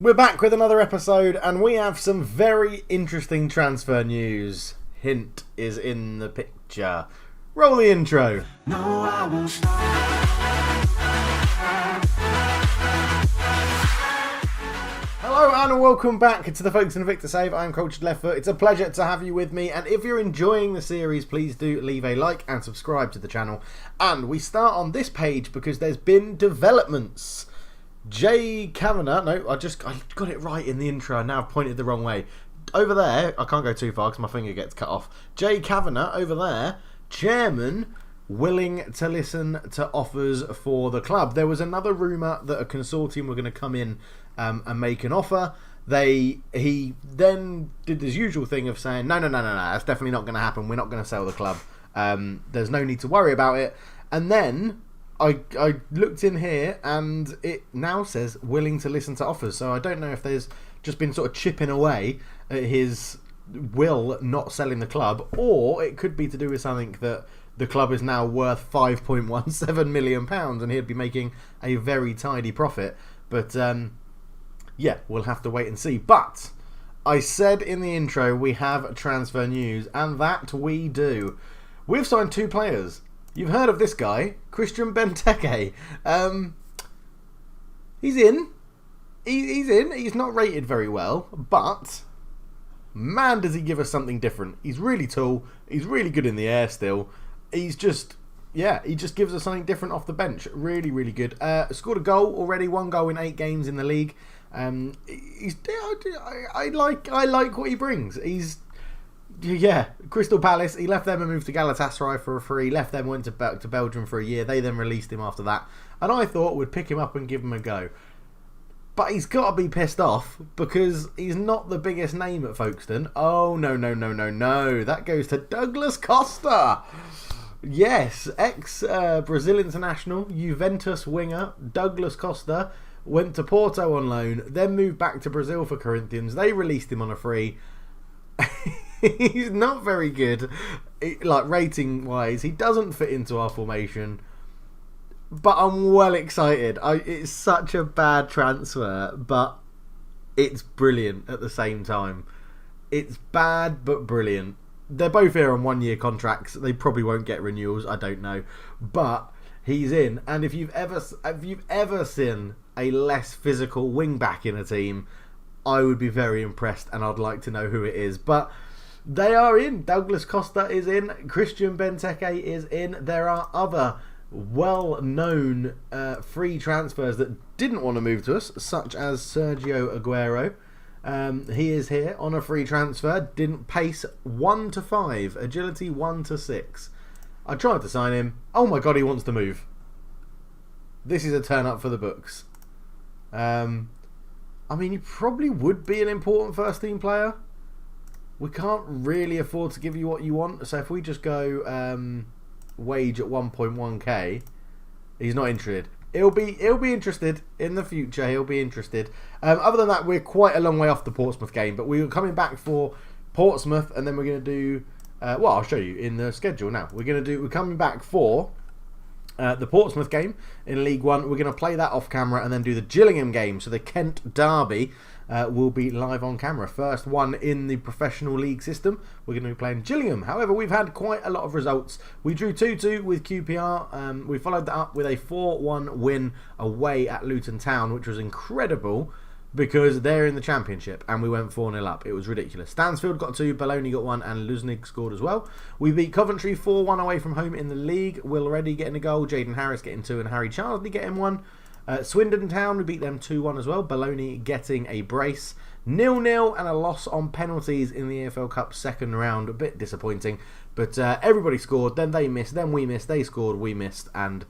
We're back with another episode, and we have some very interesting transfer news. Hint is in the picture. Roll the intro. No, I won't stop. Hello and welcome back to the Folkestone Invicta Save. I'm Coach Left Foot. It's a pleasure to have you with me, and if you're enjoying the series, please do leave a like and subscribe to the channel. And we start on this page because there's been developments. Jay Kavanagh, I got it right in the intro, now I've pointed the wrong way. Over there, I can't go too far because my finger gets cut off. Jay Kavanagh, over there, chairman, willing to listen to offers for the club. There was another rumour that a consortium were going to come in and make an offer. He then did his usual thing of saying, no, that's definitely not going to happen. We're not going to sell the club. There's no need to worry about it. And then I looked in here and it now says willing to listen to offers. So I don't know if there's just been sort of chipping away at his will not selling the club, or it could be to do with something that the club is now worth £5.17 million and he'd be making a very tidy profit. But yeah, we'll have to wait and see. But I said in the intro we have transfer news, and that we do. We've signed two players. You've heard of this guy, Christian Benteke. He's in. He's in. He's not rated very well, but man, does he give us something different. He's really tall. He's really good in the air still. He just gives us something different off the bench. Really, really good. Scored a goal already. 1 goal in 8 games in the league. I like what he brings. Crystal Palace. He left them and moved to Galatasaray for a free. Left them, went back to Belgium for a year. They then released him after that. And I thought we'd pick him up and give him a go. But he's got to be pissed off because he's not the biggest name at Folkestone. Oh, no. That goes to Douglas Costa. Yes, ex-Brazil international, Juventus winger, Douglas Costa, went to Porto on loan, then moved back to Brazil for Corinthians. They released him on a free. He's not very good, like rating-wise. He doesn't fit into our formation. But I'm well excited. It's such a bad transfer, but it's brilliant at the same time. It's bad, but brilliant. They're both here on 1-year contracts. They probably won't get renewals. I don't know, but he's in. And if you've ever seen a less physical wing back in a team, I would be very impressed, and I'd like to know who it is. But they are in. Douglas Costa is in. Christian Benteke is in. There are other well-known free transfers that didn't want to move to us, such as Sergio Aguero. He is here on a free transfer. Didn't pace 1 to 5, agility 1 to 6. I tried to sign him. Oh my god, he wants to move. This is a turn up for the books. I mean, he probably would be an important first team player. We can't really afford to give you what you want, so if we just go wage at 1.1k, he's not interested. He'll be interested in the future. He'll be interested. Other than that, we're quite a long way off the Portsmouth game, but we were coming back for Portsmouth, and then we're going to do. Well, I'll show you in the schedule now. We're coming back for the Portsmouth game in League One. We're going to play that off camera and then do the Gillingham game. So the Kent derby will be live on camera. First one in the professional league system. We're going to be playing Gillingham. However, we've had quite a lot of results. We drew 2-2 with QPR. We followed that up with a 4-1 win away at Luton Town, which was incredible because they're in the Championship, and we went 4-0 up. It was ridiculous. Stansfield got 2, Bologna got 1, and Luznig scored as well. We beat Coventry 4-1 away from home in the league. Will Reddy getting a goal, Jaden Harris getting 2, and Harry Charsley getting 1. Swindon Town, we beat them 2-1 as well. Bologna getting a brace. 0-0 and a loss on penalties in the EFL Cup second round. A bit disappointing. But everybody scored. Then they missed. Then we missed. They scored. We missed. And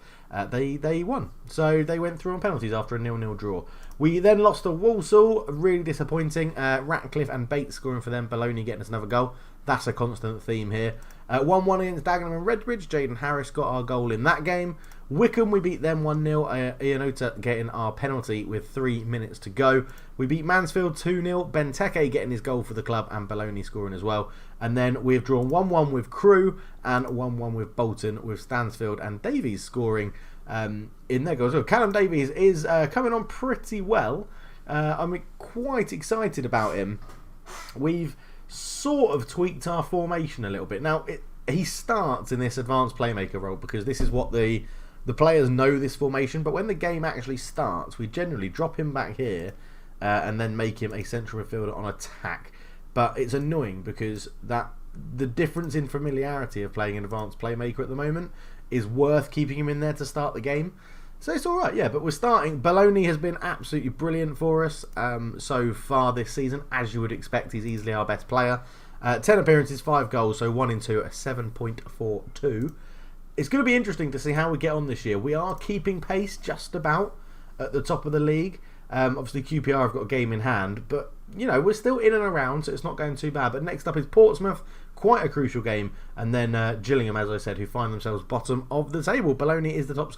they won. So they went through on penalties after a 0-0 draw. We then lost to Walsall. Really disappointing. Ratcliffe and Bates scoring for them. Bologna getting us another goal. That's a constant theme here. 1-1 against Dagenham and Redbridge. Jaden Harris got our goal in that game. Wickham, we beat them 1-0. Ianota getting our penalty with 3 minutes to go. We beat Mansfield 2-0. Benteke getting his goal for the club and Bologna scoring as well. And then we've drawn 1-1 with Crewe and 1-1 with Bolton, with Stansfield and Davies scoring in their goals. So Callum Davies is coming on pretty well. I'm quite excited about him. We've sort of tweaked our formation a little bit. Now, he starts in this advanced playmaker role because this is what the players know this formation, but when the game actually starts, we generally drop him back here and then make him a central midfielder on attack. But it's annoying because the difference in familiarity of playing an advanced playmaker at the moment is worth keeping him in there to start the game. So it's alright, yeah, but we're starting. Baloney has been absolutely brilliant for us so far this season. As you would expect, he's easily our best player. 10 appearances, 5 goals, so 1 in 2, a 7.42. It's going to be interesting to see how we get on this year. We are keeping pace just about at the top of the league. Obviously, QPR have got a game in hand, but we're still in and around, so it's not going too bad. But next up is Portsmouth, quite a crucial game, and then Gillingham, as I said, who find themselves bottom of the table. Baloney is the top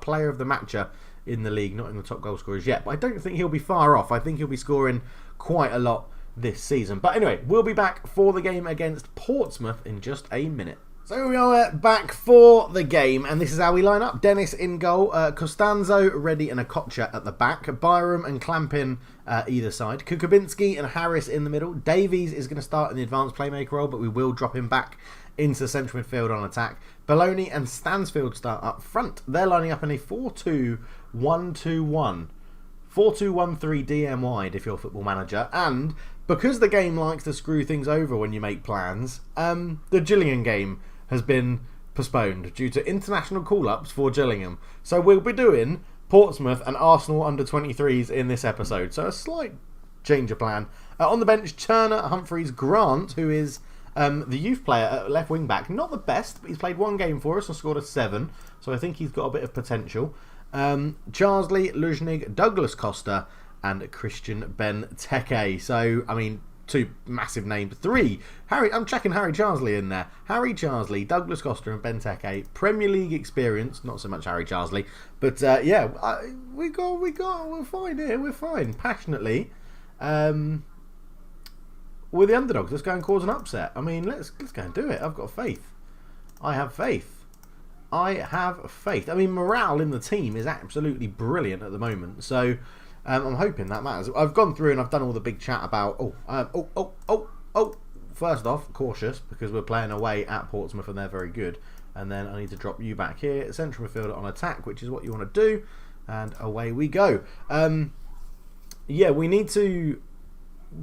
player of the matcher in the league, not in the top goal scorers yet. But I don't think he'll be far off. I think he'll be scoring quite a lot this season. But anyway, we'll be back for the game against Portsmouth in just a minute. So we are back for the game, and this is how we line up. Dennis in goal, Costanzo, Reddy and Okocha at the back, Byram and Clampin either side, Kukabinski and Harris in the middle. Davies is going to start in the advanced playmaker role, but we will drop him back into central midfield on attack. Baloney and Stansfield start up front. They're lining up in a 4-2-1-2-1. 4-2-1-3 DM wide if you're a football manager, and because the game likes to screw things over when you make plans, the Gillingham game has been postponed due to international call-ups for Gillingham. So we'll be doing Portsmouth and Arsenal U23s in this episode. So a slight change of plan. On the bench, Turner, Humphreys, Grant, who is the youth player at left wing back. Not the best, but he's played 1 game for us and scored a 7. So I think he's got a bit of potential. Charsley, Luzhnig, Douglas Costa and Christian Benteke. So, 2 massive names. 3. I'm checking Harry Charsley in there. Harry Charsley, Douglas Costa and Benteke. Premier League experience. Not so much Harry Charsley. But we're fine here. We're fine. Passionately. We're the underdogs. Let's go and cause an upset. Let's go and do it. I've got faith. I have faith. Morale in the team is absolutely brilliant at the moment. So I'm hoping that matters. I've gone through and I've done all the big chat about first off, cautious because we're playing away at Portsmouth and they're very good. And then I need to drop you back here, central midfielder on attack, which is what you want to do. And away we go. We need to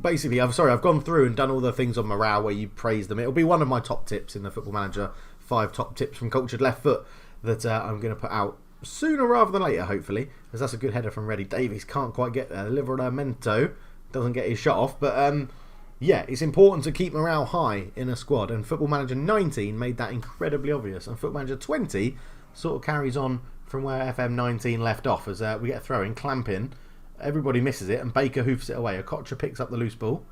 basically, I've gone through and done all the things on morale where you praise them. It'll be one of my top tips in the Football Manager 5 top tips from Cultured Left Foot that I'm going to put out sooner rather than later, hopefully, because that's a good header from Reddy. Davies can't quite get there. Livramento doesn't get his shot off, but it's important to keep morale high in a squad, and Football Manager 19 made that incredibly obvious, and Football Manager 20 sort of carries on from where FM19 left off as we get a throw in, Clampin, everybody misses it, and Baker hoofs it away. Okocha picks up the loose ball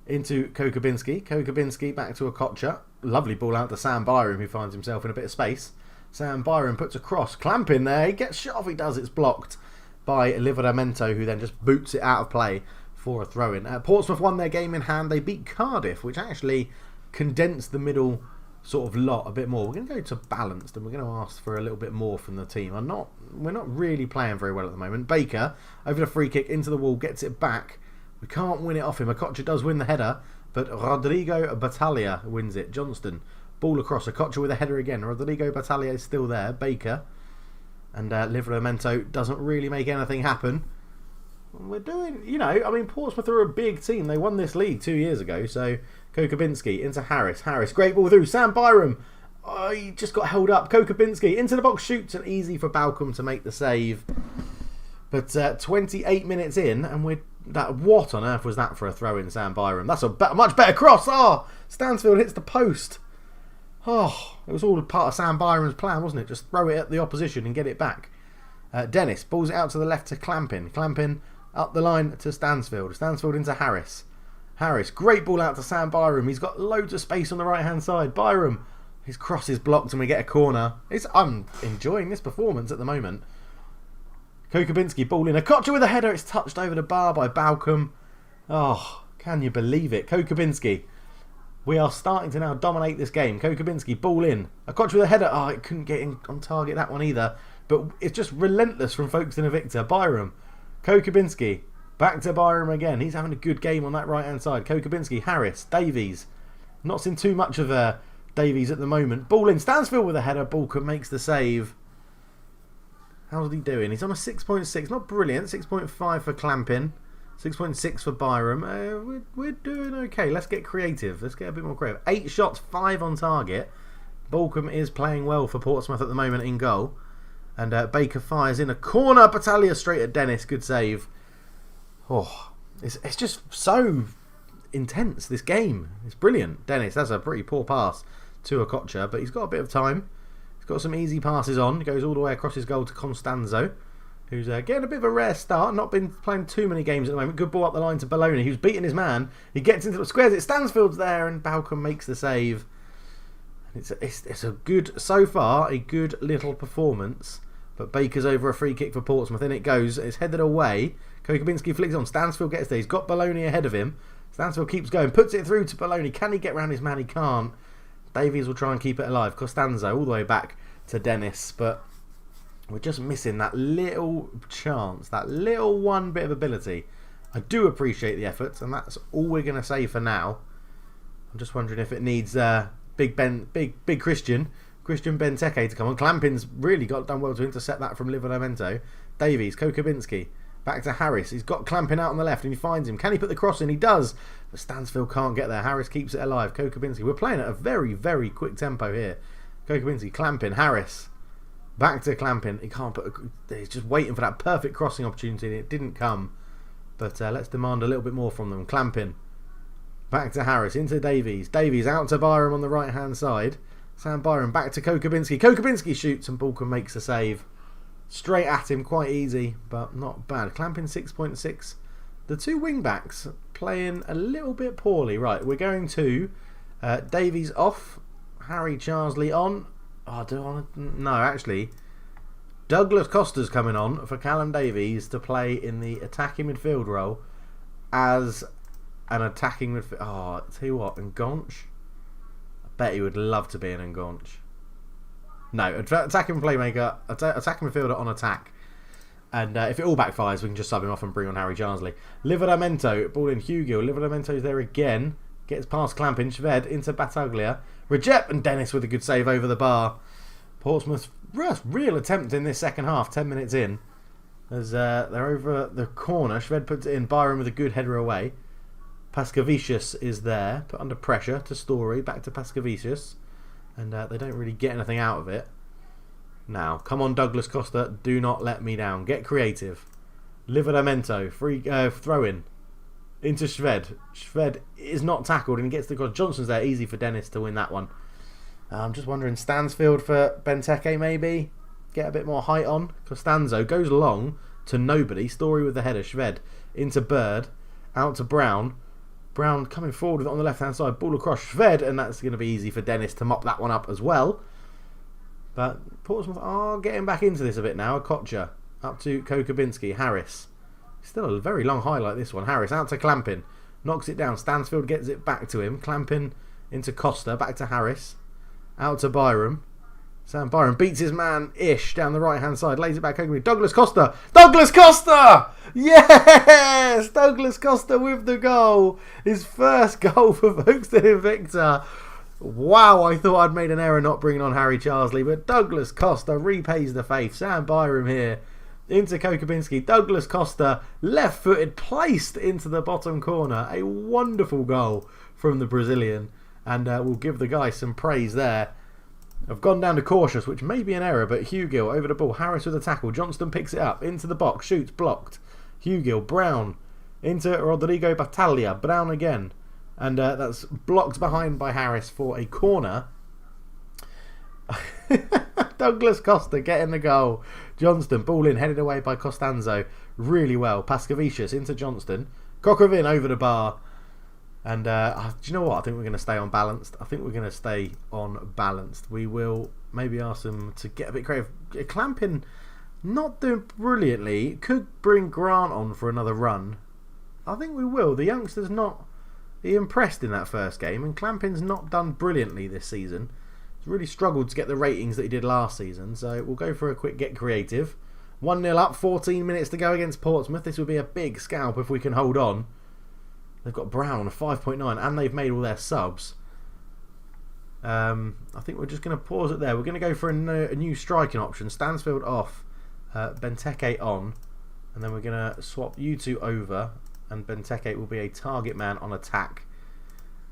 into Kokabinski back to Okocha. Lovely ball out to Sam Byram, who finds himself in a bit of space. Sam Byram puts a cross. Clamp in there. He gets shot off. He does. It's blocked by Livramento, who then just boots it out of play for a throw-in. Portsmouth won their game in hand. They beat Cardiff, which actually condensed the middle sort of lot a bit more. We're going to go to balanced, and we're going to ask for a little bit more from the team. We're not really playing very well at the moment. Baker, over the free kick, into the wall, gets it back. We can't win it off him. Okocha does win the header, but Rodrigo Battaglia wins it. Johnston, ball across. Okocha with a header again. Rodrigo Battaglia is still there. Baker. And Livramento doesn't really make anything happen. We're doing, Portsmouth are a big team. They won this league 2 years ago. So, Kokabinski into Harris. Harris, great ball through. Sam Byram. Oh, he just got held up. Kokabinski into the box, shoots, and easy for Balcom to make the save. But 28 minutes in, and what on earth was that for a throw in, Sam Byram? That's a much better cross. Oh, Stansfield hits the post. Oh, it was all part of Sam Byram's plan, wasn't it? Just throw it at the opposition and get it back. Dennis balls it out to the left to Clampin. Clampin up the line to Stansfield. Stansfield into Harris. Harris, great ball out to Sam Byram. He's got loads of space on the right-hand side. Byram, his cross is blocked and we get a corner. I'm enjoying this performance at the moment. Kokabinski ball in. Okocha with a header. It's touched over the bar by Balcom. Oh, can you believe it? Kokabinski. We are starting to now dominate this game. Kokabinski ball in. Okocha with a header. Oh, it couldn't get in on target that one either. But it's just relentless from Folkestone Invicta. Byram Kokubinski. Back to Byram again. He's having a good game on that right-hand side. Kokubinski, Harris, Davies. Not seen too much of Davies at the moment. Ball in. Stansfield with a header. Balkan makes the save. How's he doing? He's on a 6.6. Not brilliant. 6.5 for Clampin. 6.6 for Byram. We're doing okay. Let's get creative. Let's get a bit more creative. 8 shots, 5 on target. Balcombe is playing well for Portsmouth at the moment in goal. And Baker fires in a corner. Battaglia straight at Dennis. Good save. Oh, it's just so intense, this game. It's brilliant. Dennis, that's a pretty poor pass to Okocha, but he's got a bit of time. He's got some easy passes on. Goes all the way across his goal to Constanzo, who's getting a bit of a rare start. Not been playing too many games at the moment. Good ball up the line to Bologna, who's beating his man. He gets into the squares. It Stansfield's there, and Balcombe makes the save. It's a good, so far, a good little performance. But Baker's over a free kick for Portsmouth. In it goes. It's headed away. Kokubinski flicks on. Stansfield gets there. He's got Bologna ahead of him. Stansfield keeps going. Puts it through to Bologna. Can he get round his man? He can't. Davies will try and keep it alive. Costanzo all the way back to Dennis. But we're just missing that little chance. That little one bit of ability. I do appreciate the efforts. And that's all we're going to say for now. I'm just wondering if it needs big Christian Benteke to come on. Clampin's really done well to intercept that from Livramento. Davies, Kokubinski, back to Harris. He's got Clampin out on the left and he finds him. Can he put the cross in? He does. But Stansfield can't get there. Harris keeps it alive. Kokubinski. We're playing at a very, very quick tempo here. Kokubinski, Clampin, Harris. Back to Clampin. He can't put. He's just waiting for that perfect crossing opportunity and it didn't come. But let's demand a little bit more from them. Clampin. Back to Harris. Into Davies. Davies out to Byram on the right hand side. Sam Byram back to Kokubinski. Kokubinski shoots and Balcombe makes a save. Straight at him, quite easy, but not bad. Clampin 6.6. The two wing backs playing a little bit poorly. Right, we're going to Davies off. Harry Charsley on. Oh, no, actually, Douglas Costa's coming on for Callum Davies to play in the attacking midfield role as an attacking midfield. Oh, tell you what, Ngonch. Bet he would love to be an Ngonch. No, attacking playmaker, attacking midfielder on attack. And if it all backfires, we can just sub him off and bring on Harry Charsley. Livramento, ball in Hugill. Livramento's there again. Gets past Clampin, Shved into Battaglia. Reject and Dennis with a good save over the bar. Portsmouth's real attempt in this second half, 10 minutes in. As they're over the corner. Shved puts it in. Byron with a good header away. Pascavicius is there, put under pressure to Story, back to Pascavicius, and they don't really get anything out of it. Now, come on Douglas Costa, do not let me down. Get creative. Livramento, free throw in into Shved. Shved is not tackled and he gets the goal. Johnson's there, easy for Dennis to win that one. I'm just wondering, Stansfield for Benteke maybe? Get a bit more height on. Costanzo goes long to nobody. Story with the header. Shved into Bird, out to Brown. Brown coming forward with it on the left-hand side. Ball across Shved, and that's going to be easy for Dennis to mop that one up as well. But Portsmouth are getting back into this a bit now. Okocha up to Kokubinski. Harris. Still a very long highlight, this one. Harris out to Clampin. Knocks it down. Stansfield gets it back to him. Clampin into Costa. Back to Harris. Out to Byram. Sam Byram beats his man-ish down the right-hand side. Lays it back. Douglas Costa. Douglas Costa! Yes! Douglas Costa with the goal. His first goal for Folkestone Invicta. Wow, I thought I'd made an error not bringing on Harry Charsley. But Douglas Costa repays the faith. Sam Byram here. Into Kokubinski. Douglas Costa, left-footed, placed into the bottom corner. A wonderful goal from the Brazilian. And we'll give the guy some praise there. I've gone down to cautious, which may be an error, but Hugill over the ball. Harris with a tackle. Johnston picks it up. Into the box. Shoots. Blocked. Hugill. Brown. Into Rodrigo Battaglia. Brown again. And that's blocked behind by Harris for a corner. Douglas Costa getting the goal. Johnston. Ball in. Headed away by Costanzo. Really well. Pascavicius into Johnston. Kokrovin over the bar. And do you know what? I think we're going to stay on balanced. We will maybe ask them to get a bit creative. Clampin not doing brilliantly. Could bring Grant on for another run. I think we will. The youngster's not impressed in that first game. And Clampin's not done brilliantly this season. He's really struggled to get the ratings that he did last season. So we'll go for a quick get creative. 1-0 up, 14 minutes to go against Portsmouth. This would be a big scalp if we can hold on. They've got Brown on a 5.9 and they've made all their subs. I think we're just going to pause it there. We're going to go for a new striking option. Stansfield off, Benteke on, and then we're going to swap you two over, and Benteke will be a target man on attack.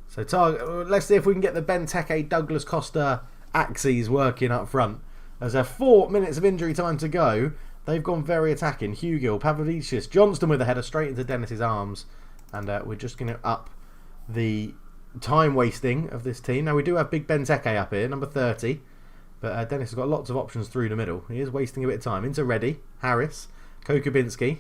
So let's see if we can get the Benteke Douglas Costa axes working up front. There's 4 minutes of injury time to go. They've gone very attacking. Hugill, Pavlidis, Johnston with a header straight into Dennis's arms. And we're just going to up the time wasting of this team. Now we do have big Benteke up here, number 30. But Dennis has got lots of options through the middle. He is wasting a bit of time. Into Reddy, Harris, Kokubinski,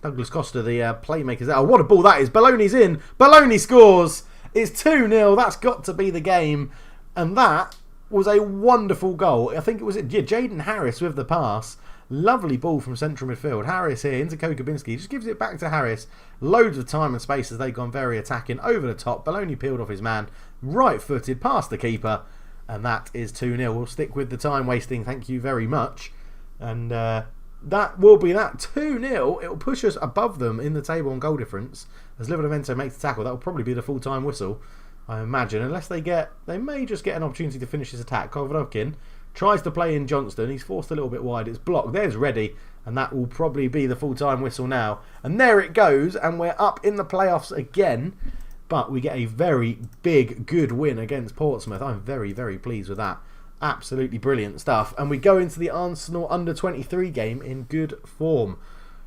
Douglas Costa, the playmakers. Oh, what a ball that is. Baloney's in. Baloney scores. It's 2-0. That's got to be the game. And that was a wonderful goal. I think it was Jaden Harris with the pass. Lovely ball from central midfield. Harris here into Kokubinski. Just gives it back to Harris. Loads of time and space as they've gone very attacking. Over the top. Baloney peeled off his man. Right footed past the keeper. And that is 2-0. We'll stick with the time wasting. Thank you very much. And that will be that. 2-0. It will push us above them in the table on goal difference. As Livramento makes the tackle. That will probably be the full-time whistle, I imagine. Unless they may just get an opportunity to finish this attack. Kovrokin tries to play in Johnston. He's forced a little bit wide. It's blocked. There's Reddy. And that will probably be the full-time whistle now. And there it goes. And we're up in the playoffs again. But we get a very big, good win against Portsmouth. I'm very, very pleased with that. Absolutely brilliant stuff. And we go into the Arsenal under-23 game in good form.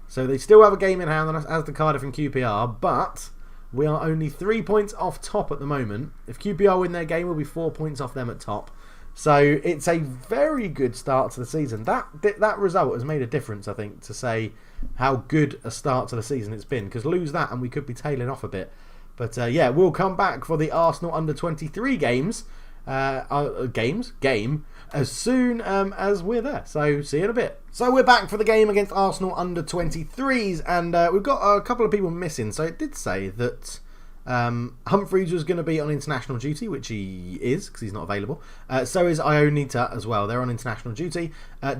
So they still have a game in hand as the Cardiff and QPR. But we are only 3 points off top at the moment. If QPR win their game, we'll be 4 points off them at top. So it's a very good start to the season. That result has made a difference, I think, to say how good a start to the season it's been. Because lose that and we could be tailing off a bit. But yeah, we'll come back for the Arsenal under-23 game as soon as we're there. So see you in a bit. So we're back for the game against Arsenal under-23s, and we've got a couple of people missing. So it did say that Humphreys was going to be on international duty, which he is because he's not available. So is Ionita as well. They're on international duty.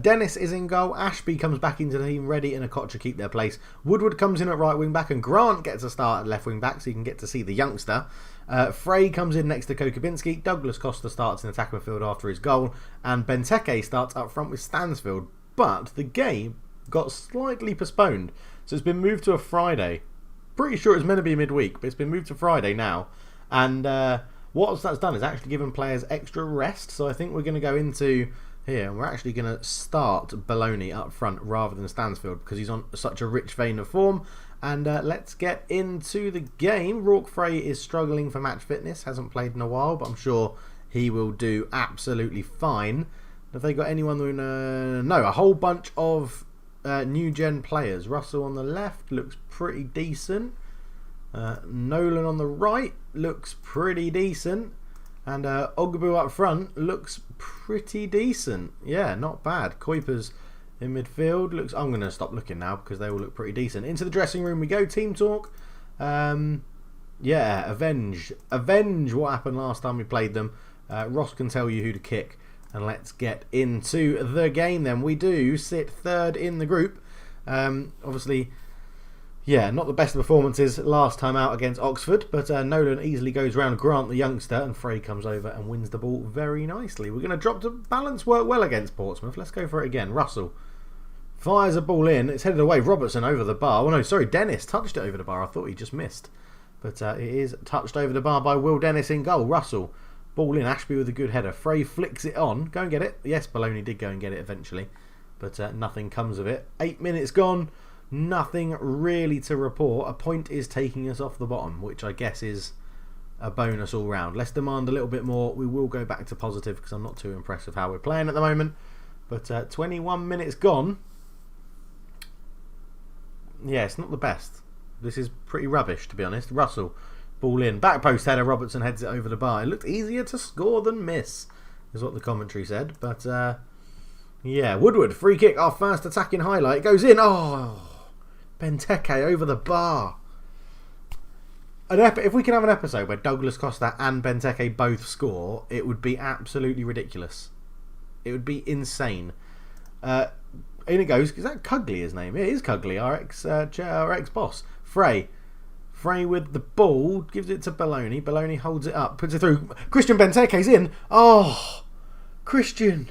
Dennis is in goal. Ashby comes back into the team. Reddy and Okocha keep their place. Woodward comes in at right wing back, and Grant gets a start at left wing back, so you can get to see the youngster. Frey comes in next to Kokubinski. Douglas Costa starts in attack midfield after his goal, and Benteke starts up front with Stansfield. But the game got slightly postponed, so it's been moved to a Friday. Pretty sure it's meant to be midweek, but it's been moved to Friday now. And what that's done is actually given players extra rest. So I think we're going to go into here and we're actually going to start Baloney up front rather than Stansfield because he's on such a rich vein of form. And let's get into the game. Rourke Frey is struggling for match fitness. Hasn't played in a while, but I'm sure he will do absolutely fine. Have they got anyone? No, a whole bunch of new gen players. Russell on the left looks pretty decent. Nolan on the right looks pretty decent. And Ogbu up front looks pretty decent. Yeah, not bad. Kuipers in midfield looks... I'm going to stop looking now because they all look pretty decent. Into the dressing room we go. Team talk. Yeah, avenge what happened last time we played them. Ross can tell you who to kick. And let's get into the game then. We do sit third in the group. Obviously, yeah, not the best performances last time out against Oxford, but Nolan easily goes round Grant, the youngster, and Frey comes over and wins the ball very nicely. We're going to drop to balance, work well against Portsmouth. Let's go for it again. Russell fires a ball in. It's headed away. Robertson over the bar. Oh no, sorry, Dennis touched it over the bar. I thought he just missed. But it is touched over the bar by Will Dennis in goal. Russell. Ball in, Ashby with a good header. Frey flicks it on. Go and get it. Yes, Baloney did go and get it eventually. But nothing comes of it. 8 minutes gone. Nothing really to report. A point is taking us off the bottom, which I guess is a bonus all round. Let's demand a little bit more. We will go back to positive because I'm not too impressed with how we're playing at the moment. But 21 minutes gone. Yeah, it's not the best. This is pretty rubbish, to be honest. Russell. Ball in. Back post header. Robertson heads it over the bar. It looked easier to score than miss, is what the commentary said. But, yeah. Woodward. Free kick. Our first attacking highlight. It goes in. Oh! Benteke over the bar. If we can have an episode where Douglas Costa and Benteke both score, it would be absolutely ridiculous. It would be insane. In it goes. Is that Cugley his name? It is Cugley, our ex-boss. Frey with the ball, gives it to Baloney. Baloney holds it up, puts it through. Christian Benteke's in. Oh, Christian.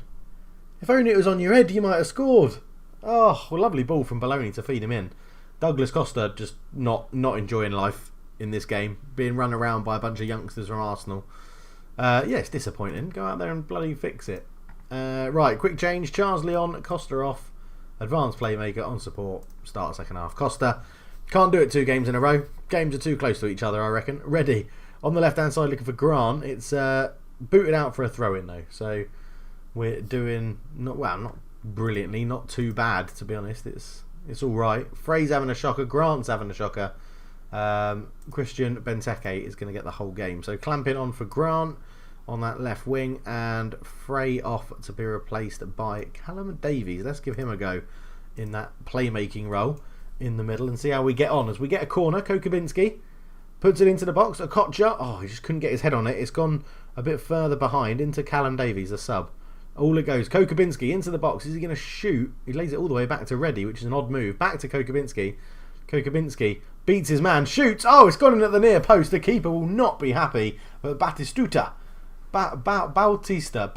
If only it was on your head, you might have scored. Oh, well, lovely ball from Baloney to feed him in. Douglas Costa just not enjoying life in this game, being run around by a bunch of youngsters from Arsenal. Yeah, it's disappointing. Go out there and bloody fix it. Right, quick change. Charsley on, Costa off. Advanced playmaker on support. Start second half. Costa can't do it 2 games in a row. Games are too close to each other, I reckon. Ready. On the left-hand side looking for Grant. It's booted out for a throw-in, though. So we're doing, not brilliantly, not too bad, to be honest. It's all right. Frey's having a shocker. Grant's having a shocker. Christian Benteke is going to get the whole game. So clamping on for Grant on that left wing, and Frey off to be replaced by Callum Davies. Let's give him a go in that playmaking role in the middle and see how we get on. As we get a corner, Kokubinski puts it into the box. Okocha, oh, he just couldn't get his head on it. It's gone a bit further behind into Callum Davies, the sub. All it goes. Kokubinski into the box. Is he going to shoot? He lays it all the way back to Reddy, which is an odd move. Back to Kokubinski. Kokubinski beats his man. Shoots. Oh, it's gone in at the near post. The keeper will not be happy. But Batistuta. Bautista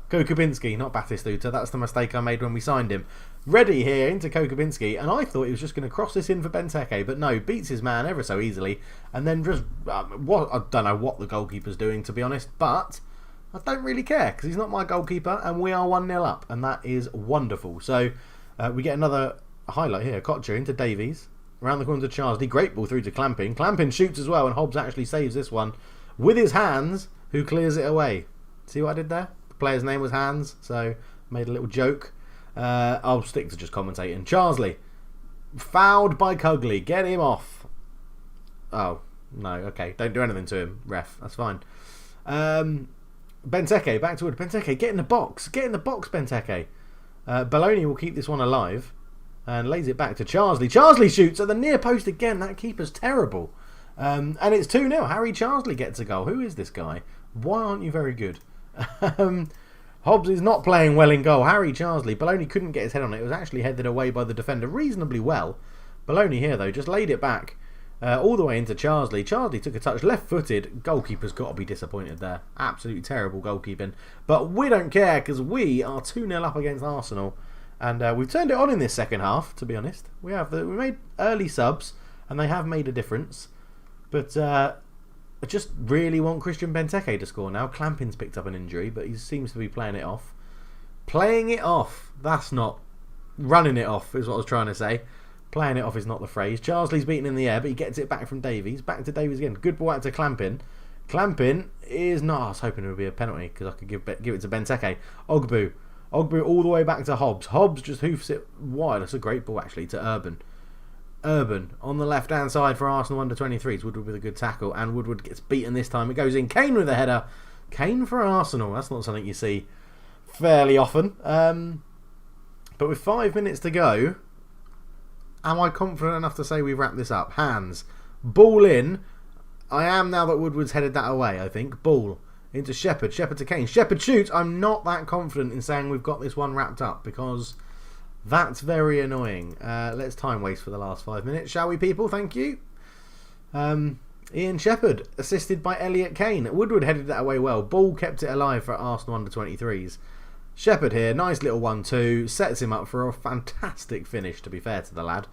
Kokubinski, not Batistuta. That's the mistake I made when we signed him. Reddy here into Kokubinski, and I thought he was just going to cross this in for Benteke, but no, beats his man ever so easily, and then just I don't know what the goalkeeper's doing, to be honest, but I don't really care because he's not my goalkeeper, and we are 1-0 up, and that is wonderful. So we get another highlight here. Kocher into Davies, around the corner to Charsley, great ball through to Clampin. Clampin shoots as well, and Hobbs actually saves this one with his hands. Who clears it away? See what I did there? The player's name was Hans, so made a little joke. I'll stick to just commentating. Charsley, fouled by Cugley. Get him off. Oh, no, okay. Don't do anything to him, ref. That's fine. Benteke, back to Wood. Benteke, get in the box. Get in the box, Benteke. Baloney will keep this one alive and lays it back to Charsley. Charsley shoots at the near post again. That keeper's terrible. And it's 2-0. Harry Charsley gets a goal. Who is this guy? Why aren't you very good? Hobbs is not playing well in goal. Harry Charsley. Baloney couldn't get his head on it. It was actually headed away by the defender reasonably well. Baloney here, though, just laid it back all the way into Charsley. Charsley took a touch, left-footed. Goalkeeper's got to be disappointed there. Absolutely terrible goalkeeping. But we don't care because we are 2-0 up against Arsenal. And we've turned it on in this second half, to be honest. We made early subs, and they have made a difference. But I just really want Christian Benteke to score now. Clampin's picked up an injury, but he seems to be playing it off. Playing it off. That's not... Running it off is what I was trying to say. Playing it off is not the phrase. Charsley's beaten in the air, but he gets it back from Davies. Back to Davies again. Good ball out to Clampin. Clampin is not... I was hoping it would be a penalty because I could give it to Benteke. Ogbu all the way back to Hobbs. Hobbs just hoofs it wide. That's a great ball, actually, to Urban. Urban on the left-hand side for Arsenal under-23s. Woodward with a good tackle, and Woodward gets beaten this time. It goes in. Kane with a header. Kane for Arsenal. That's not something you see fairly often. But with 5 minutes to go, am I confident enough to say we've wrapped this up? Hands. Ball in. I am now that Woodward's headed that away, I think. Ball into Shepherd. Shepherd to Kane. Shepherd shoots. I'm not that confident in saying we've got this one wrapped up because... That's very annoying. Let's time waste for the last 5 minutes, shall we, people? Thank you. Ian Shepherd, assisted by Elliot Kane. Woodward headed that away well. Ball kept it alive for Arsenal under-23s. Shepherd here, nice little 1-2. Sets him up for a fantastic finish, to be fair to the lad.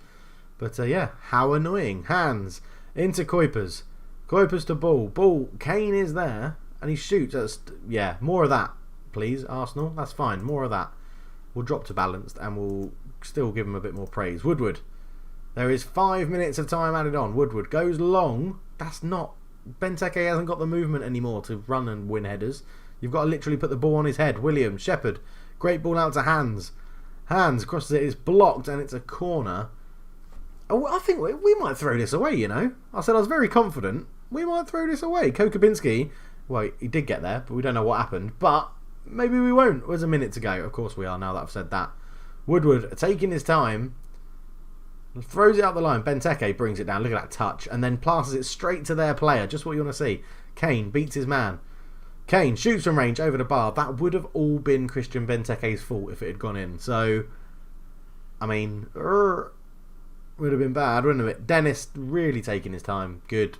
But yeah, how annoying. Hands into Kuipers. Kuipers to Ball. Ball, Kane is there, and he shoots. Yeah, more of that, please, Arsenal. That's fine, more of that. We'll drop to balanced and we'll still give him a bit more praise. Woodward. There is 5 minutes of time added on. Woodward goes long. That's not... Benteke hasn't got the movement anymore to run and win headers. You've got to literally put the ball on his head. Williams. Shepherd. Great ball out to Hands. Hands crosses it. It's blocked and it's a corner. Oh, I think we might throw this away, you know. I said I was very confident. We might throw this away. Kokubinski. Well, he did get there, but we don't know what happened. But... Maybe we won't. There's a minute to go. Of course we are, now that I've said that. Woodward taking his time. Throws it up the line. Benteke brings it down. Look at that touch. And then passes it straight to their player. Just what you want to see. Kane beats his man. Kane shoots from range over the bar. That would have all been Christian Benteke's fault if it had gone in. So, I mean, would have been bad, wouldn't it? Dennis really taking his time. Good.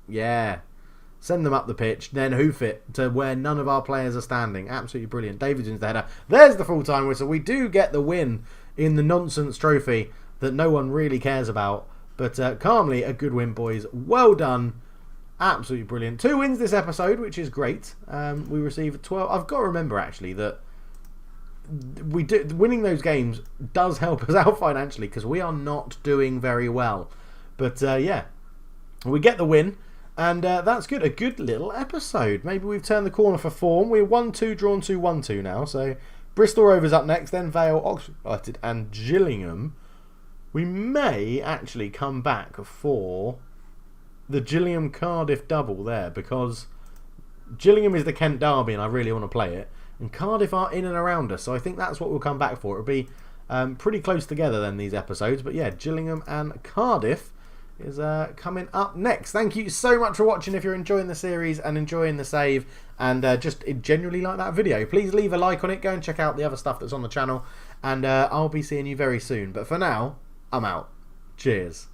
Yeah. Send them up the pitch, then hoof it to where none of our players are standing. Absolutely brilliant. Davidson's the header. There's the full-time whistle. We do get the win in the nonsense trophy that no one really cares about. But calmly, a good win, boys. Well done. Absolutely brilliant. 2 wins this episode, which is great. We received 12. I've got to remember, actually, that winning those games does help us out financially because we are not doing very well. But, yeah, we get the win. And that's good. A good little episode. Maybe we've turned the corner for form. We're 1-2 drawn to 1-2 now. So Bristol Rovers up next. Then Vale, Oxford United and Gillingham. We may actually come back for the Gillingham-Cardiff double there. Because Gillingham is the Kent derby and I really want to play it. And Cardiff are in and around us. So I think that's what we'll come back for. It'll be pretty close together then, these episodes. But yeah, Gillingham and Cardiff is coming up next. Thank you so much for watching. If you're enjoying the series and enjoying the save and just genuinely like that video, please leave a like on it. Go and check out the other stuff that's on the channel and I'll be seeing you very soon. But for now, I'm out. Cheers.